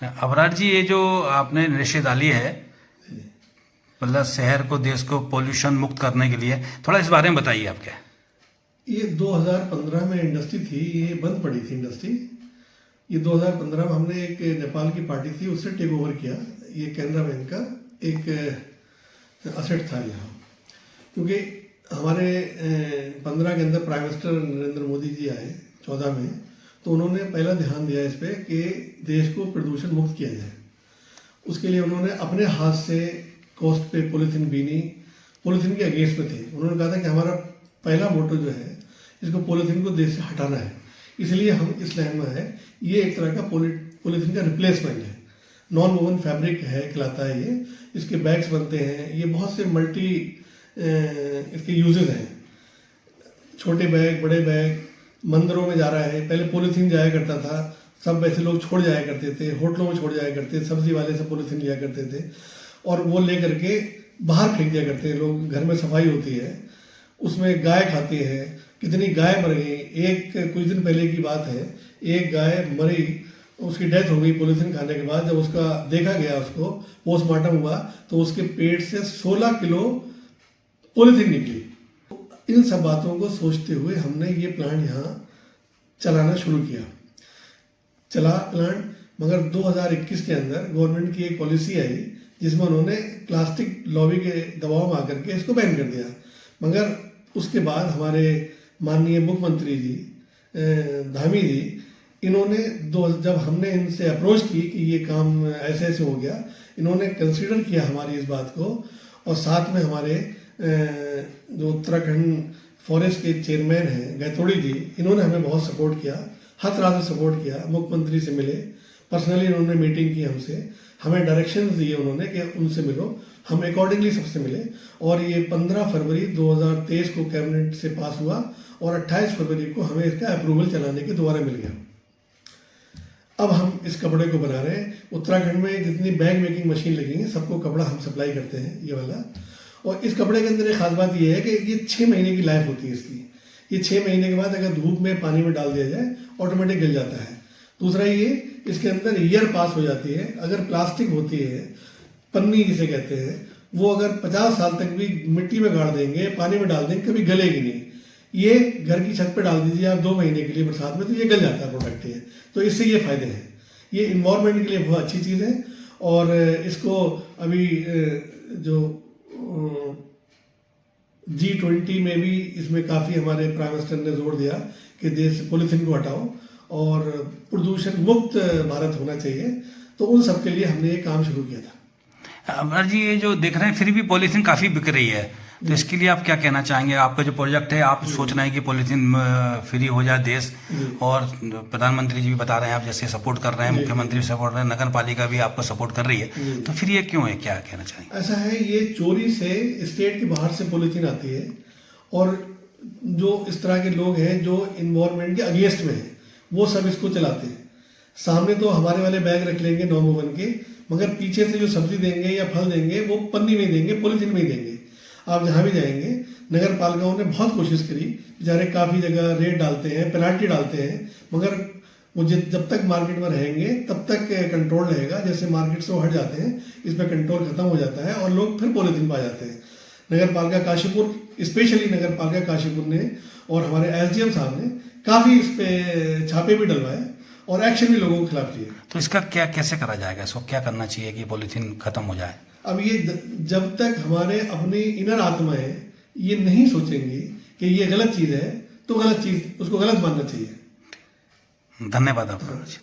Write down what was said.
अबरार जी, ये जो आपने निषेध डाली है, मतलब शहर को, देश को पोल्यूशन मुक्त करने के लिए, थोड़ा इस बारे में बताइए आप क्या। ये 2015 में इंडस्ट्री थी, ये बंद पड़ी थी इंडस्ट्री। ये 2015 में हमने एक नेपाल की पार्टी थी, उससे टेक ओवर किया। ये कैनरा बैंक का एक असेट था यहाँ, क्योंकि हमारे 15 के अंदर प्राइम मिनिस्टर नरेंद्र मोदी जी आए 14 में, तो उन्होंने पहला ध्यान दिया इस पे कि देश को प्रदूषण मुक्त किया जाए। उसके लिए उन्होंने अपने हाथ से कोस्ट पे पॉलीथीन बीनी, पॉलीथीन के अगेंस्ट में थे। उन्होंने कहा था कि हमारा पहला मोटो जो है, इसको पॉलीथीन को देश से हटाना है, इसलिए हम इस लाइन में है। ये एक तरह का पॉलीथीन का रिप्लेसमेंट है, नॉन वोवन फैब्रिक है कहलाता है ये। इसके बैग्स बनते हैं, ये बहुत से मल्टी इसके यूजेस हैं, छोटे बैग, बड़े बैग, मंदिरों में जा रहा है। पहले पॉलीथीन जाया करता था, सब ऐसे लोग छोड़ जाया करते थे, होटलों में छोड़ जाया करते थे, सब्जी वाले सब पॉलीथीन लिया करते थे और वो ले करके बाहर फेंक दिया करते हैं लोग। घर में सफाई होती है, उसमें गाय खाती है, कितनी गाय मर गई। एक कुछ दिन पहले की बात है, एक गाय मरी, उसकी डेथ हो गई पॉलीथीन खाने के बाद। जब उसका देखा गया, उसको पोस्टमार्टम हुआ, तो उसके पेट से 16 किलो पॉलीथीन निकली। इन सब बातों को सोचते हुए हमने ये प्लांट यहाँ चलाना शुरू किया। चला प्लांट, मगर 2021 के अंदर गवर्नमेंट की एक पॉलिसी आई जिसमें उन्होंने प्लास्टिक लॉबी के दबाव में आकर के इसको बैन कर दिया। मगर उसके बाद हमारे माननीय मुख्यमंत्री जी धामी जी, इन्होंने जब हमने इनसे अप्रोच की कि ये काम ऐसे ऐसे हो गया, इन्होंने कंसीडर किया हमारी इस बात को। और साथ में हमारे जो उत्तराखंड फॉरेस्ट के चेयरमैन हैं गैतोड़ी जी, इन्होंने हमें बहुत सपोर्ट किया, हर तरह से सपोर्ट किया। मुख्यमंत्री से मिले, पर्सनली उन्होंने मीटिंग की हमसे, हमें डायरेक्शंस दिए उन्होंने कि उनसे मिलो। हम अकॉर्डिंगली सबसे मिले और ये 15 फरवरी 2023 को कैबिनेट से पास हुआ और 28 फरवरी को हमें इसका अप्रूवल चलाने के दोबारा मिल गया। अब हम इस कपड़े को बना रहे हैं। उत्तराखंड में जितनी बैग मेकिंग मशीन लगी है, सबको कपड़ा हम सप्लाई करते हैं, ये वाला। और इस कपड़े के अंदर एक खास बात ये है कि ये 6 महीने की लाइफ होती है इसकी। ये 6 महीने के बाद अगर धूप में पानी में डाल दिया जाए, ऑटोमेटिक गल जाता है। दूसरा ये, इसके अंदर ईयर पास हो जाती है। अगर प्लास्टिक होती है, पन्नी जिसे कहते हैं, वो अगर 50 साल तक भी मिट्टी में गाड़ देंगे, पानी में डाल देंगे, कभी गलेगी नहीं। ये घर की छत पे डाल दीजिए आप 2 महीने के लिए बरसात में, तो ये गल जाता है प्रोडक्ट ये। तो इससे ये फायदे हैं, ये इन्वायरमेंट के लिए बहुत अच्छी चीज़ है। और इसको अभी जो G20 में भी इसमें काफ़ी हमारे प्राइम मिनिस्टर ने जोर दिया कि देश पॉलीथीन को हटाओ और प्रदूषण मुक्त भारत होना चाहिए। तो उन सब के लिए हमने ये काम शुरू किया था। अमर जी, ये जो देख रहे हैं, फिर भी पॉलीथीन काफ़ी बिक रही है, तो इसके लिए आप क्या कहना चाहेंगे। आपका जो प्रोजेक्ट है, आप सोच रहे हैं कि पॉलीथीन फ्री हो जाए देश, और प्रधानमंत्री जी भी बता रहे हैं, आप जैसे सपोर्ट कर रहे हैं, मुख्यमंत्री भी सपोर्ट कर रहे हैं, नगर पालिका भी आपको सपोर्ट कर रही है, तो फिर ये क्यों है, क्या कहना चाहेंगे। ऐसा है, ये चोरी से स्टेट के बाहर से पॉलीथीन आती है और जो इस तरह के लोग हैं जो इन्वायरमेंट के अगेंस्ट में हैं, वो सब इसको चलाते हैं। सामने तो हमारे वाले बैग रख लेंगे नॉन वोवन के, मगर पीछे से जो सब्जी देंगे या फल देंगे वो पन्नी में देंगे, पॉलीथीन में ही देंगे। आप जहाँ भी जाएंगे, नगर पालिकाओं ने बहुत कोशिश करी, बेचारे काफ़ी जगह रेट डालते हैं, पेनाल्टी डालते हैं, मगर वो जब तक मार्केट में रहेंगे तब तक कंट्रोल रहेगा। जैसे मार्केट से वो हट जाते हैं, इस पर कंट्रोल खत्म हो जाता है और लोग फिर पॉलीथीन पा जाते हैं। नगर पालिका काशीपुर, स्पेशली नगर पालिका काशीपुर ने और हमारे SDM साहब ने काफ़ी इस पे छापे भी डलवाए और एक्शन भी लोगों के खिलाफ लिए। तो इसका क्या, कैसे करा जाएगा, इसको क्या करना चाहिए कि पॉलीथीन खत्म हो जाए। अब ये जब तक हमारे अपनी इनर आत्माएं ये नहीं सोचेंगी कि ये गलत चीज़ है, तो गलत चीज़, उसको गलत मानना चाहिए। धन्यवाद आपका। Thank you.